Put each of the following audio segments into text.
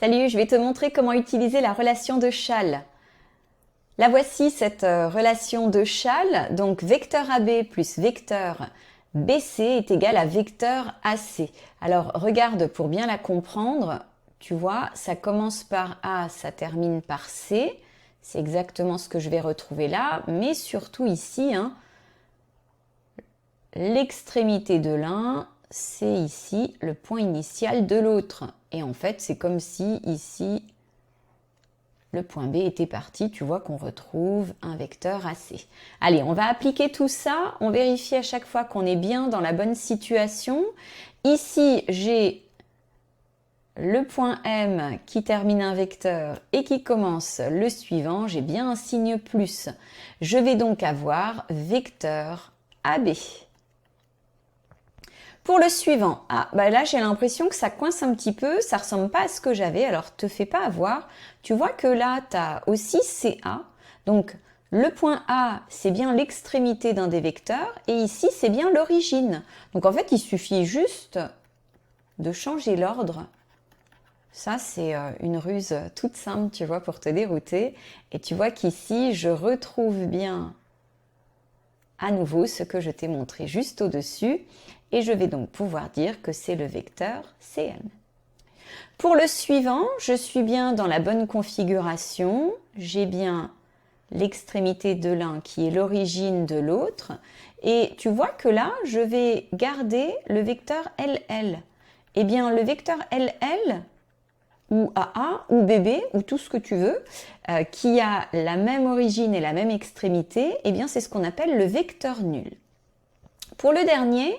Salut, je vais te montrer comment utiliser la relation de Chasles. La voici, cette relation de Chasles. Donc, vecteur AB plus vecteur BC est égal à vecteur AC. Alors, regarde pour bien la comprendre. Tu vois, ça commence par A, ça termine par C. C'est exactement ce que je vais retrouver là. Mais surtout ici, l'extrémité de l'un, c'est ici le point initial de l'autre. Et en fait, c'est comme si ici, le point B était parti. Tu vois qu'on retrouve un vecteur AC. Allez, on va appliquer tout ça. On vérifie à chaque fois qu'on est bien dans la bonne situation. Ici, j'ai le point M qui termine un vecteur et qui commence le suivant. J'ai bien un signe plus. Je vais donc avoir vecteur AB. Pour le suivant, là j'ai l'impression que ça coince un petit peu, ça ressemble pas à ce que j'avais, alors te fais pas avoir. Tu vois que là tu as aussi CA, donc le point A c'est bien l'extrémité d'un des vecteurs et ici c'est bien l'origine. Donc en fait il suffit juste de changer l'ordre. Ça c'est une ruse toute simple, tu vois, pour te dérouter. Et tu vois qu'ici je retrouve bien à nouveau ce que je t'ai montré juste au-dessus et je vais donc pouvoir dire que c'est le vecteur CM. Pour le suivant, je suis bien dans la bonne configuration, j'ai bien l'extrémité de l'un qui est l'origine de l'autre et tu vois que là, je vais garder le vecteur LL. Eh bien, le vecteur LL ou AA ou BB ou tout ce que tu veux, qui a la même origine et la même extrémité, eh bien c'est ce qu'on appelle le vecteur nul. Pour le dernier,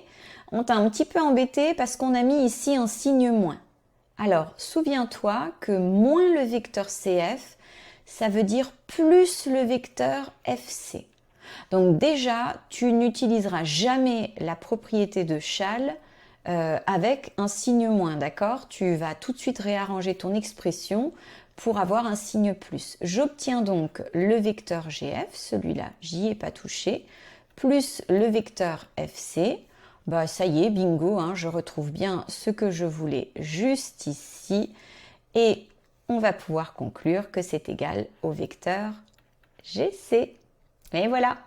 on t'a un petit peu embêté parce qu'on a mis ici un signe moins. Alors, souviens-toi que moins le vecteur CF, ça veut dire plus le vecteur FC. Donc déjà, tu n'utiliseras jamais la propriété de Chasles avec un signe moins, d'accord? Tu vas tout de suite réarranger ton expression pour avoir un signe plus. J'obtiens donc le vecteur GF, celui-là, j'y ai pas touché, plus le vecteur FC. Bah ça y est, bingo, je retrouve bien ce que je voulais juste ici. Et on va pouvoir conclure que c'est égal au vecteur GC. Et voilà,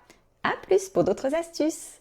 à plus pour d'autres astuces.